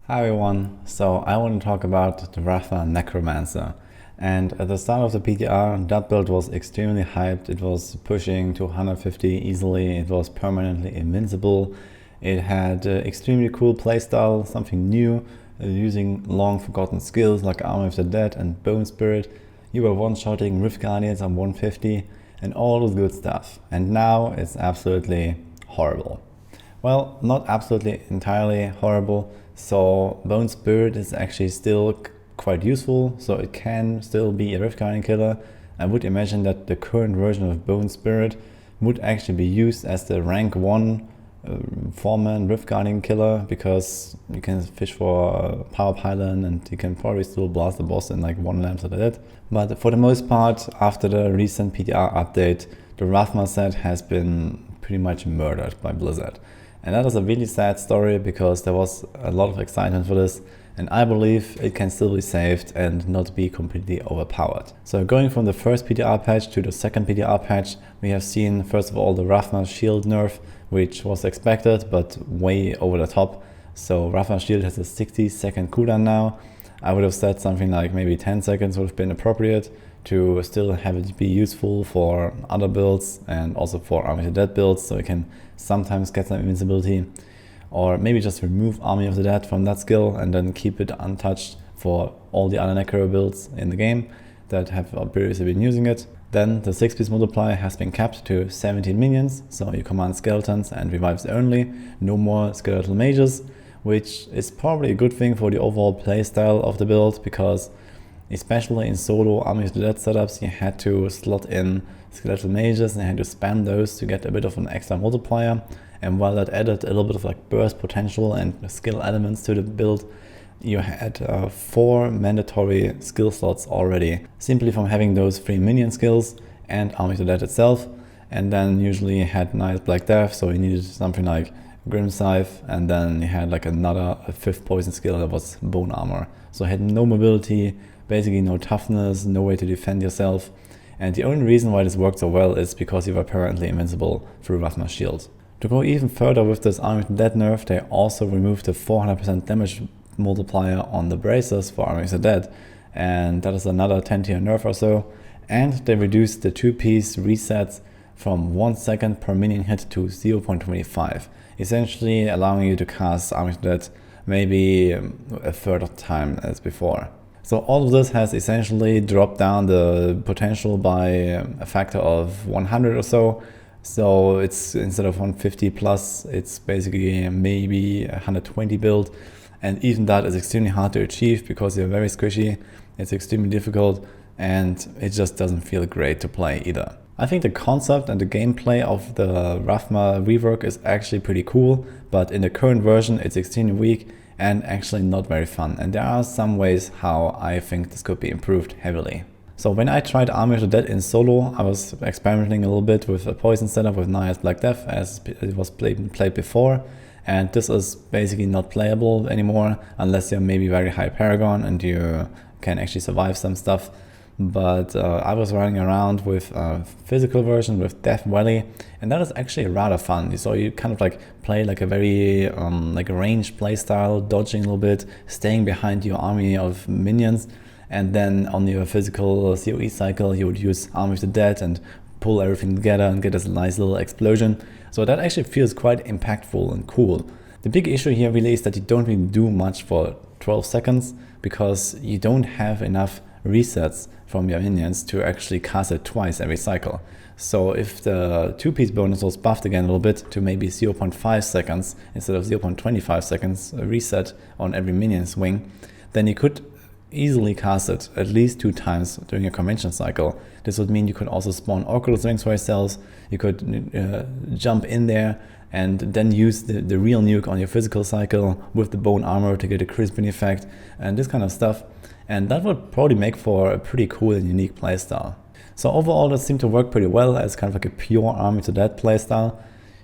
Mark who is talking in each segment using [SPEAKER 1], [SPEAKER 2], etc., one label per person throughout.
[SPEAKER 1] Hi everyone, so I want to talk about the Rathma Necromancer. And at the start of the PTR, that build was extremely hyped. It was pushing to 150 easily, it was permanently invincible. It had extremely cool playstyle, something new, using long forgotten skills like Army of the Dead and Bone Spirit. You were one-shotting Rift Guardians on 150 and all this good stuff. And now it's absolutely horrible. Well, not absolutely entirely horrible. So Bone Spirit is actually still quite useful, so it can still be a Rift Guardian killer. I would imagine that the current version of Bone Spirit would actually be used as the rank 1 4-man Rift Guardian killer, because you can fish for power pylon and you can probably still blast the boss in like 1 lamp like that. But for the most part, after the recent PTR update, the Rathma set has been pretty much murdered by Blizzard. And that is a really sad story because there was a lot of excitement for this, and I believe it can still be saved and not be completely overpowered. So going from the first PTR patch to the second PTR patch, we have seen first of all the Rathma shield nerf, which was expected but way over the top. So Rathma shield has a 60-second cooldown now. I would have said something like maybe 10 seconds would have been appropriate to still have it be useful for other builds and also for Army of the Dead builds, so you can sometimes get some invincibility, or maybe just remove Army of the Dead from that skill and then keep it untouched for all the other necro builds in the game that have previously been using it. Then the 6-piece multiplier has been capped to 17 minions, so you command skeletons and revives only, no more skeletal mages, which is probably a good thing for the overall playstyle of the build, because especially in solo Army of the Dead setups, you had to slot in skeletal mages and you had to spam those to get a bit of an extra multiplier. And while that added a little bit of like burst potential and skill elements to the build, you had 4 mandatory skill slots already, simply from having those 3 minion skills and Army of the Dead itself. And then usually you had nice Black Death, so you needed something like Grim Scythe, and then you had like a 5th poison skill that was Bone Armor. So it had no mobility, basically no toughness, no way to defend yourself. And the only reason why this worked so well is because you were apparently invincible through Rathma's shield. To go even further with this Army of the Dead nerf, they also removed the 400% damage multiplier on the bracers for Army of the Dead, and that is another 10 tier nerf or so. And they reduced the 2-piece resets from 1 second per minion hit to 0.25, essentially allowing you to cast Army of the Dead maybe a third of the time as before. So all of this has essentially dropped down the potential by a factor of 100 or so. So it's, instead of 150 plus, it's basically maybe 120 build. And even that is extremely hard to achieve because you're very squishy, it's extremely difficult, and it just doesn't feel great to play either. I think the concept and the gameplay of the Rathma rework is actually pretty cool, but in the current version it's extremely weak and actually not very fun. And there are some ways how I think this could be improved heavily. So when I tried Army of the Dead in solo, I was experimenting a little bit with a poison setup with nice Black Death as it was played before. And this is basically not playable anymore unless you're maybe very high Paragon and you can actually survive some stuff. But I was running around with a physical version with Death Valley, and that is actually rather fun. So you kind of like play like a very like a ranged play style, dodging a little bit, staying behind your army of minions, and then on your physical COE cycle you would use Army of the Dead and pull everything together and get this nice little explosion. So that actually feels quite impactful and cool. The big issue here really is that you don't really do much for 12 seconds because you don't have enough resets from your minions to actually cast it twice every cycle. So if the 2-piece bonus was buffed again a little bit to maybe 0.5 seconds instead of 0.25 seconds reset on every minion swing, then you could easily cast it at least 2 times during a convention cycle. This would mean you could also spawn orbital swings for yourselves, you could jump in there and then use the real nuke on your physical cycle with the bone armor to get a crisping effect and this kind of stuff. And that would probably make for a pretty cool and unique playstyle. So overall that seemed to work pretty well as kind of like a pure Army to Dead playstyle.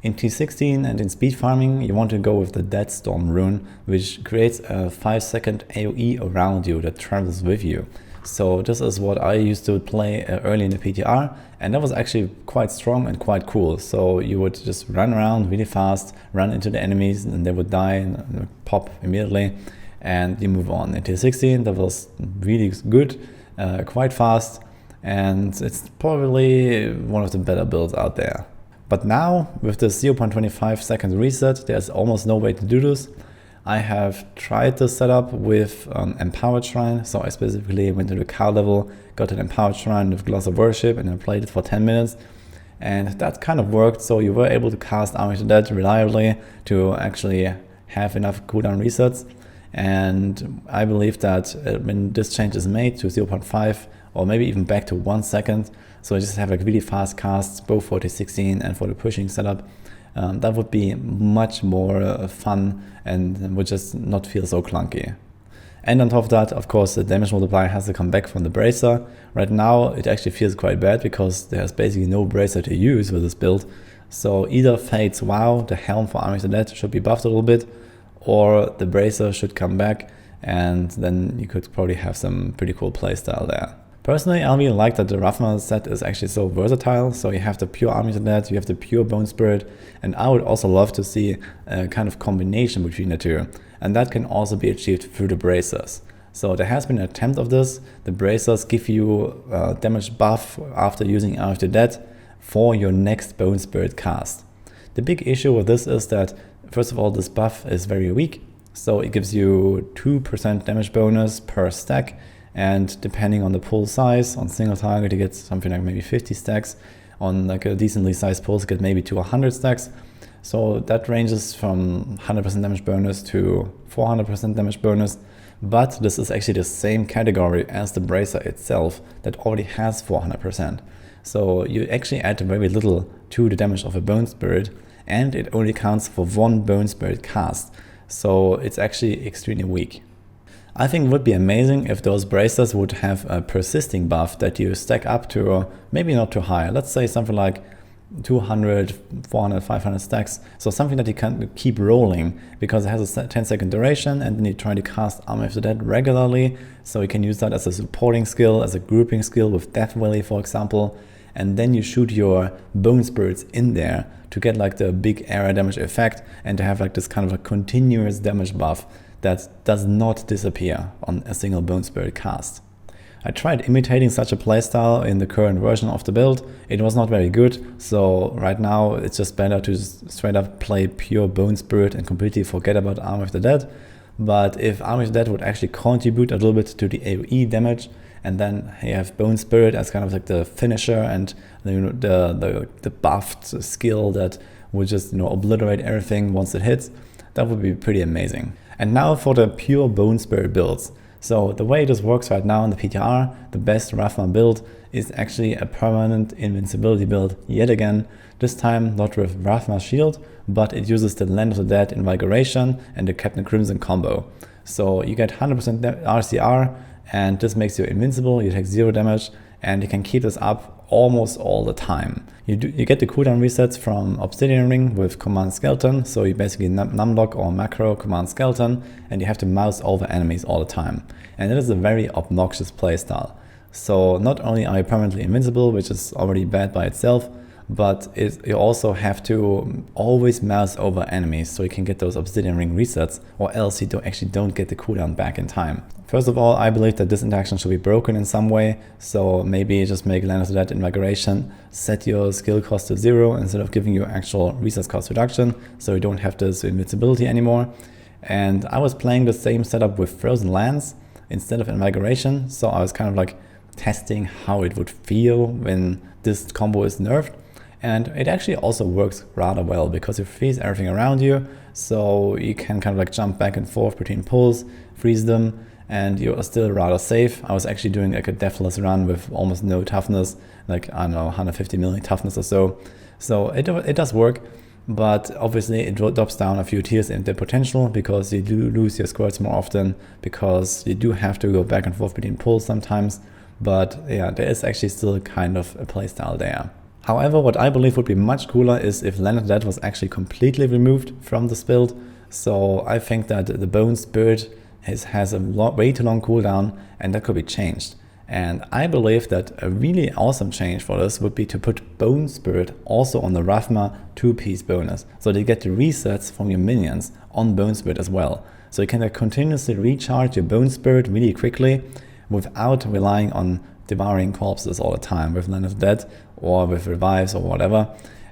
[SPEAKER 1] In T16 and in speed farming, you want to go with the Dead Storm rune, which creates a 5-second AoE around you that travels with you. So this is what I used to play early in the PTR, and that was actually quite strong and quite cool. So you would just run around really fast, run into the enemies, and they would die and pop immediately. and you move on. In tier 16 that was really good, quite fast, and it's probably one of the better builds out there. But now with the 0.25 second reset, there's almost no way to do this. I have tried this setup with Empowered Shrine, so I specifically went to the cow level, got an Empowered Shrine with Gloss of Worship, and I played it for 10 minutes. And that kind of worked, so you were able to cast Army of the Dead reliably to actually have enough cooldown resets. And I believe that when this change is made to 0.5 or maybe even back to 1 second, so I just have like really fast casts both for the 16 and for the pushing setup, that would be much more fun and would just not feel so clunky. And on top of that, of course, the damage multiplier has to come back from the bracer. Right now, it actually feels quite bad because there's basically no bracer to use with this build. So either Fate's Wow, the helm for Armies of the Dead, should be buffed a little bit, or the bracer should come back, and then you could probably have some pretty cool playstyle there. Personally, I really like that the Rathma set is actually so versatile. So you have the pure Armies of the Dead, you have the pure Bone Spirit, and I would also love to see a kind of combination between the two. And that can also be achieved through the bracers. So there has been an attempt of this. The bracers give you damage buff after using Army of the Dead for your next Bone Spirit cast. The big issue with this is that, first of all, this buff is very weak. So it gives you 2% damage bonus per stack. And depending on the pull size, on single target you get something like maybe 50 stacks. On like a decently sized pulls you get maybe to 100 stacks. So that ranges from 100% damage bonus to 400% damage bonus. But this is actually the same category as the bracer itself that already has 400%. So you actually add very little to the damage of a Bone Spirit, and it only counts for 1 Bone Spirit cast. So it's actually extremely weak. I think it would be amazing if those bracers would have a persisting buff that you stack up to, maybe not too high. Let's say something like 200, 400, 500 stacks. So something that you can keep rolling because it has a 10-second duration, and then you try to cast Army of the Dead regularly. So you can use that as a supporting skill, as a grouping skill with Death Valley, for example. And then you shoot your Bone Spirits in there to get like the big area damage effect and to have like this kind of a continuous damage buff that does not disappear on a single Bone Spirit cast. I tried imitating such a playstyle in the current version of the build. It was not very good, so right now it's just better to just straight up play pure Bone Spirit and completely forget about Army of the Dead. But if Army of the Dead would actually contribute a little bit to the AoE damage, and then you have Bone Spirit as kind of like the finisher and the buffed skill that would just obliterate everything once it hits, that would be pretty amazing. And now for the pure Bone Spirit builds. So the way this works right now in the PTR, the best Rathma build is actually a permanent invincibility build yet again. This time not with Rathma shield, but it uses the Land of the Dead Invigoration and the Captain Crimson combo. So you get 100% RCR, and this makes you invincible, you take 0 damage, and you can keep this up almost all the time. You get the cooldown resets from Obsidian Ring with Command Skeleton, so you basically numlock or macro Command Skeleton, and you have to mouse over enemies all the time. And it is a very obnoxious playstyle. So not only are you permanently invincible, which is already bad by itself, but you also have to always mouse over enemies so you can get those Obsidian Ring resets, or else you actually don't get the cooldown back in time. First of all, I believe that this interaction should be broken in some way, so maybe just make Land of the Dead Invigoration, set your skill cost to 0 instead of giving you actual resource cost reduction, so you don't have this invincibility anymore. And I was playing the same setup with Frozen Lands instead of Invigoration, so I was kind of like testing how it would feel when this combo is nerfed. And it actually also works rather well because you freeze everything around you, so you can kind of like jump back and forth between pulls, freeze them, and you're still rather safe. I was actually doing like a deathless run with almost no toughness, like I don't know, 150 million toughness or so. So it does work, but obviously it drops down a few tiers in the potential because you do lose your squirts more often, because you do have to go back and forth between pulls sometimes. But yeah, there is actually still kind of a playstyle there. However, what I believe would be much cooler is if Land of the Dead was actually completely removed from this build. So I think that the Bone Spirit has a way too long cooldown, and that could be changed. And I believe that a really awesome change for this would be to put Bone Spirit also on the Rathma 2-piece bonus, so they get the resets from your minions on Bone Spirit as well. So you can continuously recharge your bone spirit really quickly without relying on devouring corpses all the time with Land of the Dead or with revives or whatever.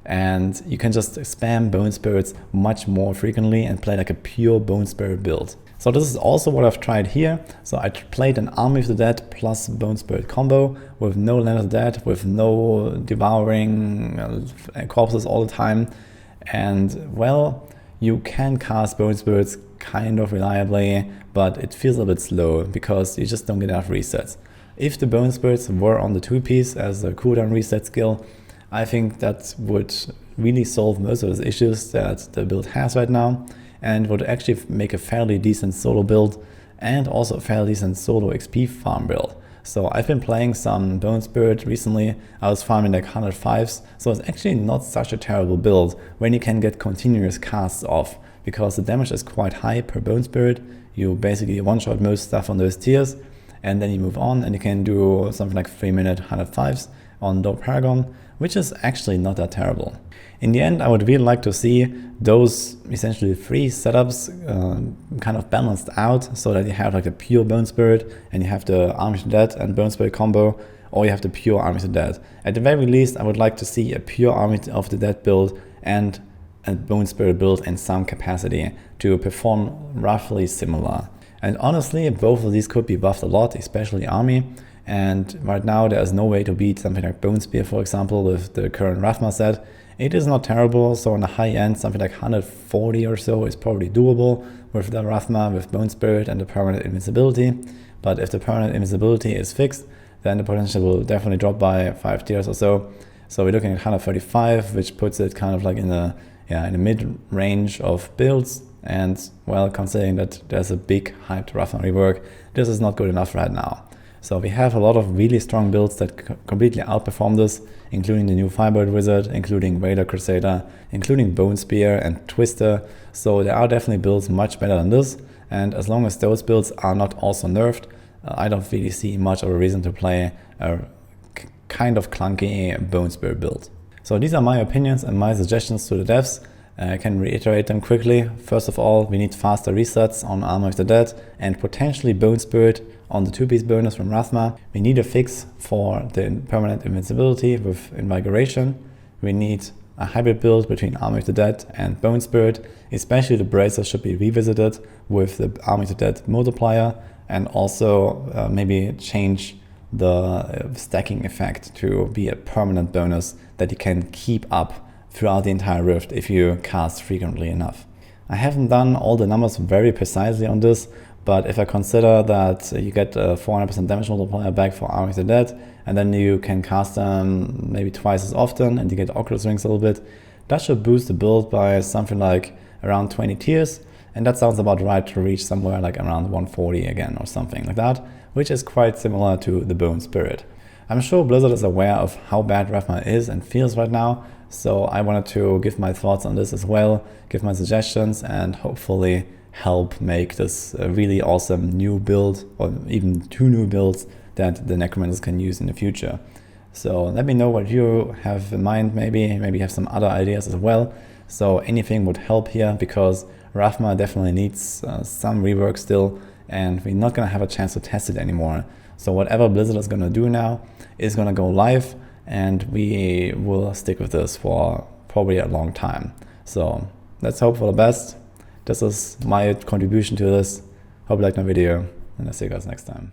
[SPEAKER 1] And you can just spam bone spirits much more frequently and play like a pure bone spirit build. So this is also what I've tried here. So I played an Army of the Dead plus bone spirit combo with no Land of the Dead, with no devouring corpses all the time. And well, you can cast bone spirits kind of reliably, but it feels a bit slow because you just don't get enough resets. If the bone spirits were on the 2-piece as a cooldown reset skill, I think that would really solve most of those issues that the build has right now, and would actually make a fairly decent solo build and also a fairly decent solo XP farm build. So I've been playing some Bone Spirit recently. I was farming like 105s, so it's actually not such a terrible build when you can get continuous casts off, because the damage is quite high per Bone Spirit. You basically one-shot most stuff on those tiers, and then you move on and you can do something like 3-minute 105s on Low Paragon, which is actually not that terrible. In the end, I would really like to see those essentially 3 setups kind of balanced out, so that you have like the pure Bone Spirit and you have the Army of the Dead and Bone Spirit combo, or you have the pure Army of the Dead. At the very least, I would like to see a pure Army of the Dead build and a Bone Spirit build in some capacity to perform roughly similar. And honestly, both of these could be buffed a lot, especially Army. And right now there is no way to beat something like Bone Spear, for example, with the current Rathma set. It is not terrible, so on the high end, something like 140 or so is probably doable with the Rathma, with Bone Spirit and the permanent invincibility. But if the permanent invincibility is fixed, then the potential will definitely drop by 5 tiers or so. So we're looking at 135, which puts it kind of like in the mid-range of builds. And well, considering that there's a big hyped Rathma rework, this is not good enough right now. So we have a lot of really strong builds that completely outperform this, including the new Firebird Wizard, including Raider Crusader, including Bone Spear and Twister. So there are definitely builds much better than this. And as long as those builds are not also nerfed, I don't really see much of a reason to play a kind of clunky Bone Spear build. So these are my opinions and my suggestions to the devs. I can reiterate them quickly. First of all, we need faster resets on Army of the Dead and potentially Bone Spirit on the 2-piece bonus from Rathma. We need a fix for the permanent invincibility with Invigoration. We need a hybrid build between Army of the Dead and Bone Spirit. Especially the Bracers should be revisited with the Army of the Dead multiplier, and also maybe change the stacking effect to be a permanent bonus that you can keep up throughout the entire Rift if you cast frequently enough. I haven't done all the numbers very precisely on this, but if I consider that you get a 400% damage multiplier back for Army of the Dead, and then you can cast them maybe twice as often and you get Oculus Rings a little bit, that should boost the build by something like around 20 tiers, and that sounds about right to reach somewhere like around 140 again or something like that, which is quite similar to the Bone Spirit. I'm sure Blizzard is aware of how bad Rathma is and feels right now, so I wanted to give my thoughts on this as well, give my suggestions, and hopefully help make this a really awesome new build, or even 2 new builds that the Necromancers can use in the future. So let me know what you have in mind, maybe you have some other ideas as well. So anything would help here, because Rathma definitely needs some rework still, and we're not going to have a chance to test it anymore. So whatever Blizzard is going to do now is going to go live, and we will stick with this for probably a long time. So let's hope for the best. This is my contribution to this. Hope you liked my video, and I'll see you guys next time.